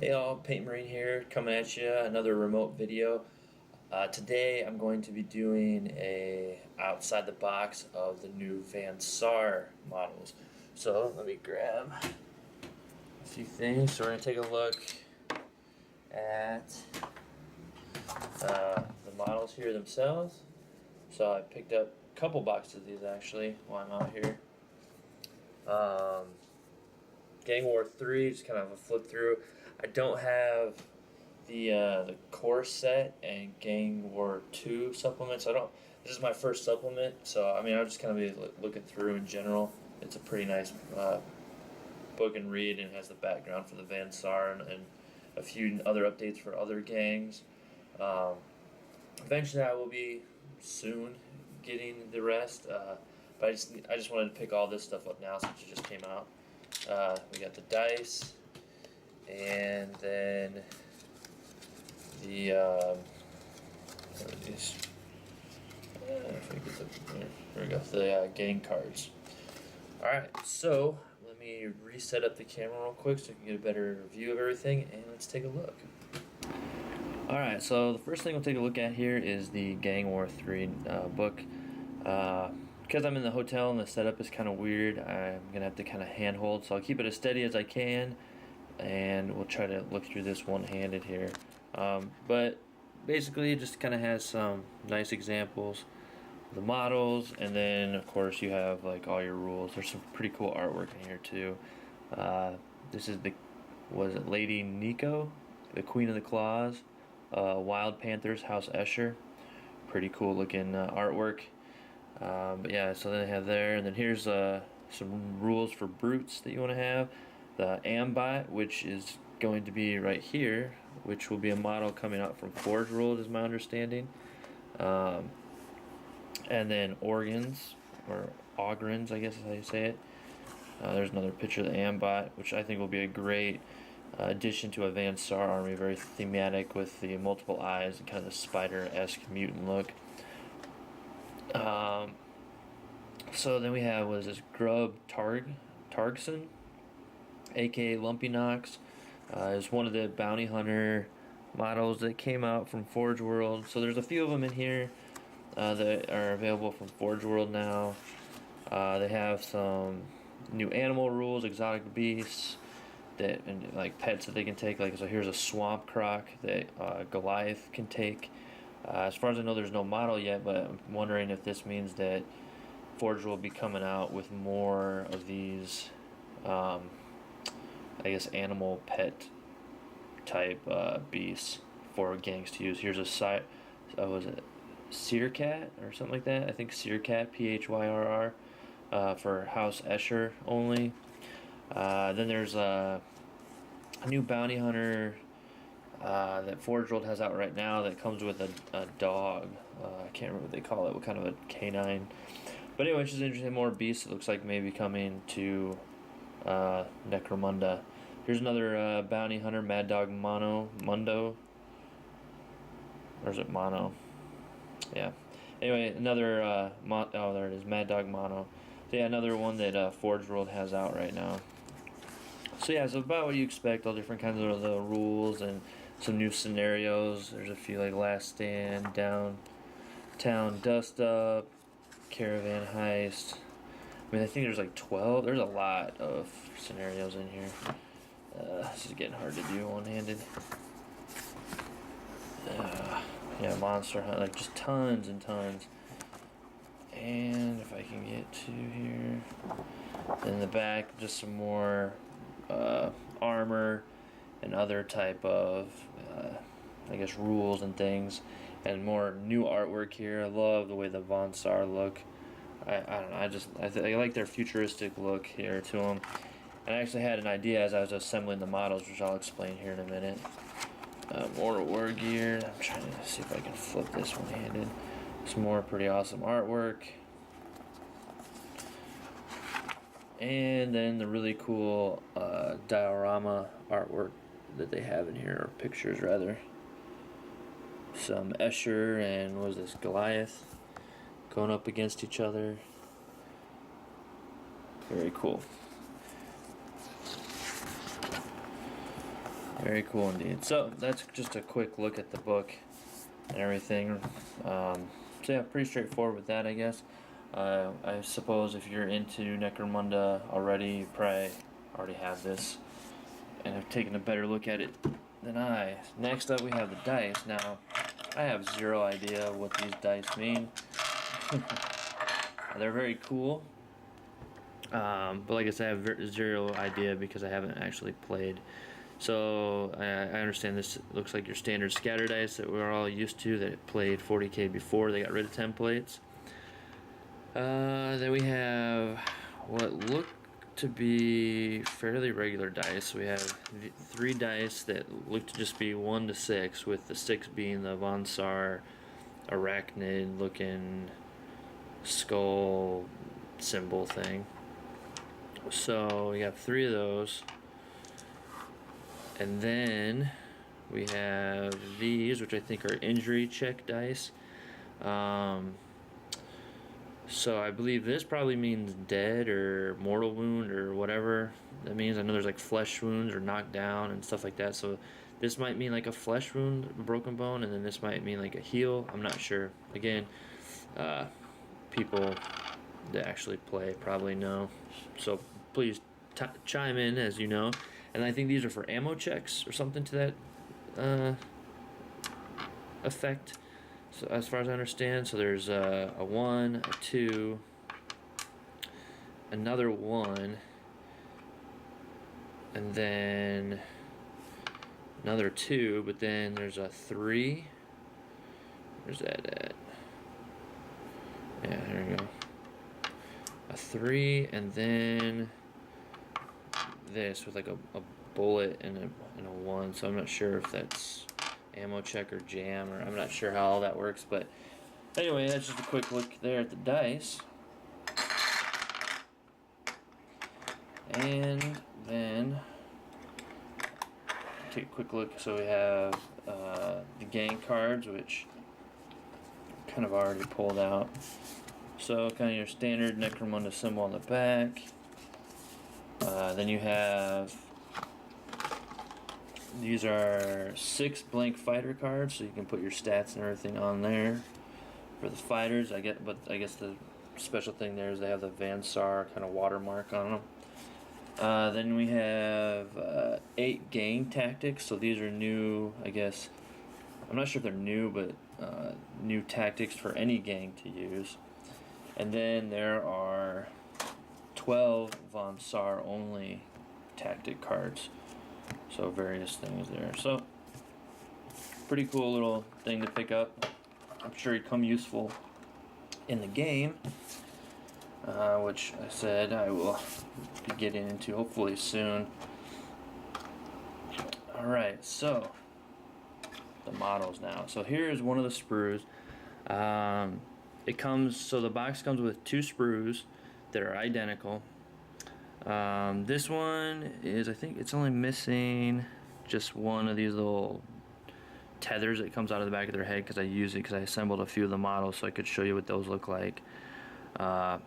Hey all, Paint Marine here, coming at you, another remote video. Today I'm going to be doing a outside the box of the new Van Saar models. So let me grab a few things. So we're going to take a look at the models here themselves. So I picked up a couple boxes of these actually while I'm out here. Gang War 3, just kind of a flip through. I don't have the core set and Gang War 2 supplements. This is my first supplement, so I mean I'll just kind of be looking through in general. It's a pretty nice book and read, and has the background for the Van Saar and a few other updates for other gangs. Eventually I will be soon getting the rest, but I just wanted to pick all this stuff up now since it just came out. We got the dice, and then the there we go, the gang cards. Alright, so let me reset up the camera real quick so you can get a better view of everything, and let's take a look. Alright, so the first thing we'll take a look at here is the Gang War 3 book. Because I'm in the hotel and the setup is kind of weird, I'm going to have to kind of handhold, so I'll keep it as steady as I can, and we'll try to look through this one-handed here. But basically it just kind of has some nice examples of the models, and then of course you have like all your rules. There's some pretty cool artwork in here too. This is Lady Nico, the Queen of the Claws, Wild Panthers, House Escher. Pretty cool looking artwork. But yeah, so then they have there, and then here's some rules for brutes that you want to have. The Ambot, which is going to be right here, which will be a model coming out from Forge World, is my understanding. And then Organs, or Ogrins, I guess is how you say it. There's another picture of the Ambot, which I think will be a great addition to a Van Saar army, very thematic with the multiple eyes and kind of the spider-esque mutant look. So then we have, what is this, Grub Targson, aka Lumpy Knox, is one of the bounty hunter models that came out from Forge World. So there's a few of them in here that are available from Forge World now. They have some new animal rules, exotic beasts, and like pets that they can take. Like, so here's a swamp croc that Goliath can take. As far as I know, there's no model yet, but I'm wondering if this means that Forge will be coming out with more of these, I guess, animal pet type beasts for gangs to use. Here's was it Searcat or something like that? I think Searcat, Phyrr, for House Escher only. Then there's a new bounty hunter that Forge World has out right now that comes with a dog. I can't remember what they call it, what kind of a canine. But anyway, it's just interesting, more beasts. It looks like maybe coming to Necromunda. Here's another bounty hunter, Mad Dog Mundo. Or is it Mono? Yeah. Anyway, another, oh, there it is, Mad Dog Mono. So yeah, another one that Forge World has out right now. So yeah, so about what you expect, all different kinds of the rules and some new scenarios. There's a few like Last Stand, Downtown Dust Up, Caravan Heist. I mean, I think there's like 12. There's a lot of scenarios in here. This is getting hard to do one-handed. Yeah, Monster Hunt, like just tons and tons. And if I can get to here, in the back, just some more armor and other type of, I guess, rules and things, and more new artwork here. I love the way the Van Saar look. I don't know, I like their futuristic look here to them. And I actually had an idea as I was assembling the models, which I'll explain here in a minute. More war gear. I'm trying to see if I can flip this one-handed. Some more pretty awesome artwork. And then the really cool diorama artwork that they have in here, or pictures rather. Some Escher and what was this, Goliath going up against each other. Very cool. Very cool indeed. So that's just a quick look at the book and everything. So yeah, pretty straightforward with that, I guess. I suppose if you're into Necromunda already, you probably already have this and have taken a better look at it than I. Next up, we have the dice. Now, I have zero idea what these dice mean. They're very cool. But like I said, I have zero idea because I haven't actually played. So I understand this looks like your standard scatter dice that we're all used to, that played 40k before they got rid of templates. Then we have what look to be fairly regular dice. We have 3 dice that look to just be 1 to 6, with the 6 being the Van Saar arachnid looking skull symbol thing. So we have 3 of those. And then we have these, which I think are injury check dice. So I believe this probably means dead or mortal wound or whatever that means. I know there's like flesh wounds or knocked down and stuff like that. So this might mean like a flesh wound, a broken bone, and then this might mean like a heal. I'm not sure. Again, people that actually play probably know. So please chime in as you know. And I think these are for ammo checks or something to that effect. So as far as I understand, so there's a 1, a 2, another 1, and then another 2, but then there's a 3. Where's that at? Yeah, there we go. A 3, and then this with like a bullet and a 1. So I'm not sure if that's ammo check or jam, or I'm not sure how all that works, but anyway, that's just a quick look there at the dice. And then take a quick look. So we have the gang cards, which kind of already pulled out. So kind of your standard Necromunda symbol on the back. Then you have, these are 6 blank fighter cards, so you can put your stats and everything on there for the fighters. I guess the special thing there is they have the Van Saar kind of watermark on them. Then we have 8 gang tactics. So these are new, I guess. I'm not sure if they're new, but new tactics for any gang to use. And then there are 12 Van Saar only tactic cards. So various things there. So pretty cool little thing to pick up. I'm sure it'd come useful in the game, which I said I will be getting into hopefully soon. Alright, so the models now. So here's one of the sprues. So the box comes with 2 sprues that are identical. This one is, I think it's only missing just one of these little tethers that comes out of the back of their head, because I use it because I assembled a few of the models so I could show you what those look like. But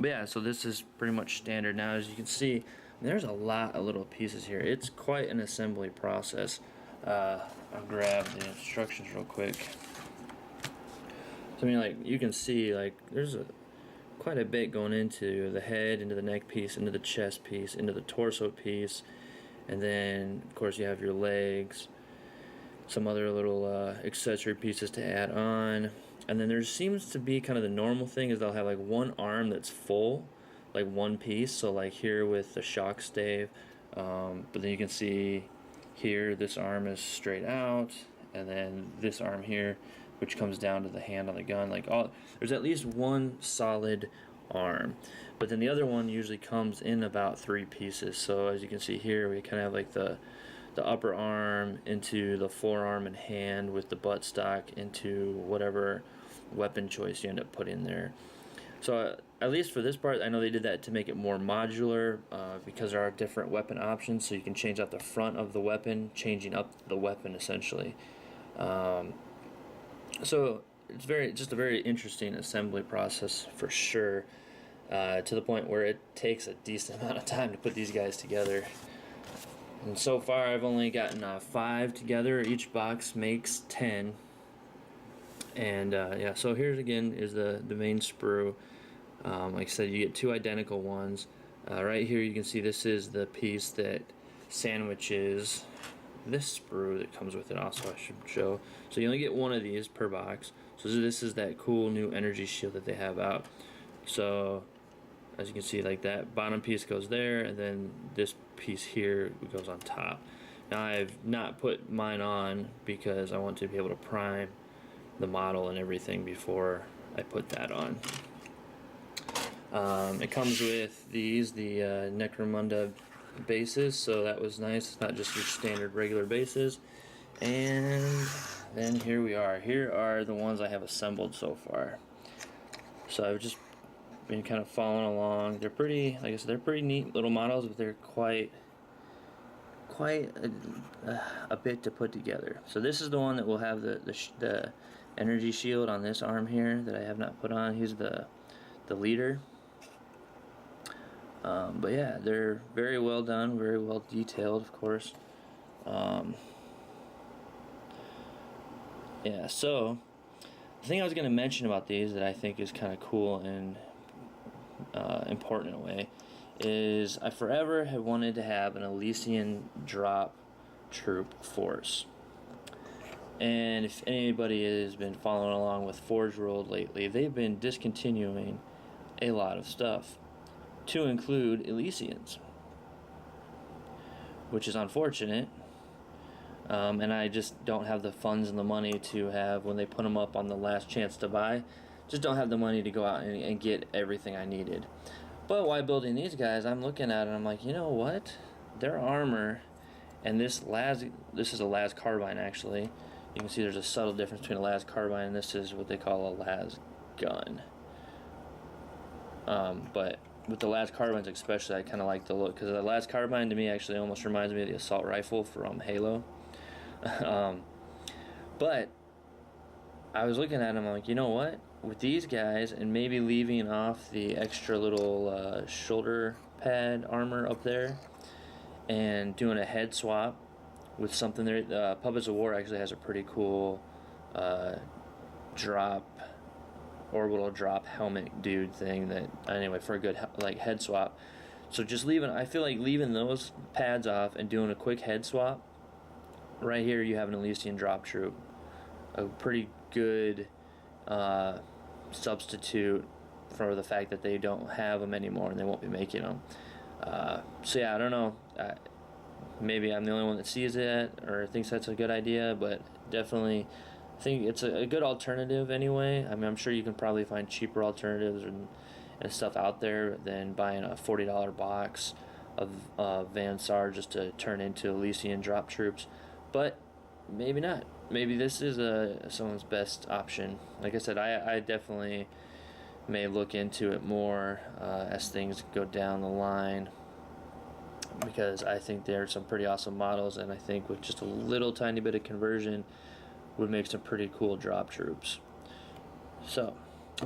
yeah, so this is pretty much standard. Now, as you can see, there's a lot of little pieces here. It's quite an assembly process. I'll grab the instructions real quick. So I mean, like, you can see, like, there's quite a bit going into the head, into the neck piece, into the chest piece, into the torso piece, and then of course you have your legs, some other little accessory pieces to add on. And then there seems to be kind of the normal thing is they'll have like one arm that's full, like one piece. So like here with the shock stave, but then you can see here this arm is straight out, and then this arm here, which comes down to the hand on the gun. Like, there's at least one solid arm, but then the other one usually comes in about 3 pieces. So as you can see here, we kind of have like the upper arm into the forearm and hand, with the buttstock into whatever weapon choice you end up putting there. So at least for this part, I know they did that to make it more modular, because there are different weapon options, so you can change out the front of the weapon, changing up the weapon essentially. So it's just a very interesting assembly process for sure, to the point where it takes a decent amount of time to put these guys together. And so far I've only gotten 5 together. Each box makes 10. And yeah, so here's again is the main sprue. Like I said, you get 2 identical ones. Right here you can see this is the piece that sandwiches this sprue that comes with it also, I should show. So you only get 1 of these per box. So this is that cool new energy shield that they have out. So as you can see, like that bottom piece goes there, and then this piece here goes on top. Now I've not put mine on because I want to be able to prime the model and everything before I put that on. It comes with these, the Necromunda bases, so that was nice. It's not just your standard regular bases. And then here we are. Here are the ones I have assembled so far. So I've just been kind of following along. They're pretty, like I said, they're pretty neat little models, but they're quite a bit to put together. So this is the one that will have the energy shield on this arm here that I have not put on. He's the leader. But yeah, they're very well done, very well detailed, of course. Yeah, so the thing I was going to mention about these that I think is kind of cool and important in a way is I forever have wanted to have an Elysian drop troop force. And if anybody has been following along with Forge World lately, they've been discontinuing a lot of stuff, to include Elysians, which is unfortunate. And I just don't have the funds and the money to have, when they put them up on the last chance to buy, just don't have the money to go out and get everything I needed. But while building these guys, I'm looking at it and I'm like, you know what? Their armor, and this is a las carbine actually. You can see there's a subtle difference between a las carbine and this is what they call a las gun. But with the las carbines especially, I kind of like the look, because the las carbine to me actually almost reminds me of the assault rifle from Halo. But I was looking at them, I'm like, you know what? With these guys, and maybe leaving off the extra little shoulder pad armor up there, and doing a head swap with something there. Puppets of War actually has a pretty cool orbital drop helmet dude thing that, anyway, for a good like head swap. So just I feel like leaving those pads off and doing a quick head swap. Right here you have an Elysian drop troop, a pretty good substitute for the fact that they don't have them anymore and they won't be making them. So yeah, I don't know. Maybe I'm the only one that sees it or thinks that's a good idea, but definitely think it's a good alternative anyway. I mean, I'm sure you can probably find cheaper alternatives and stuff out there than buying a $40 box of Van Saar just to turn into Elysian drop troops. But maybe not. Maybe this is someone's best option. Like I said, I definitely may look into it more as things go down the line, because I think there are some pretty awesome models, and I think with just a little tiny bit of conversion would make some pretty cool drop troops. So,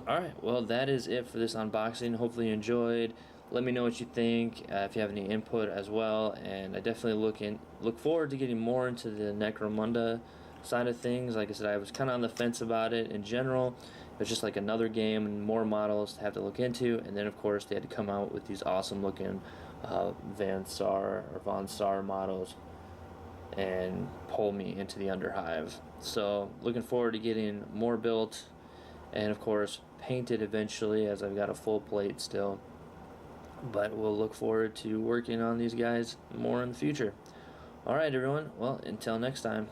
alright, well that is it for this unboxing. Hopefully you enjoyed. Let me know what you think, if you have any input as well, and I definitely look forward to getting more into the Necromunda side of things. Like I said, I was kind of on the fence about it in general. It's just like another game and more models to have to look into, and then of course they had to come out with these awesome looking Van Saar models and pull me into the Underhive. So looking forward to getting more built and of course painted eventually, as I've got a full plate still. But we'll look forward to working on these guys more in the future. Alright everyone, well until next time.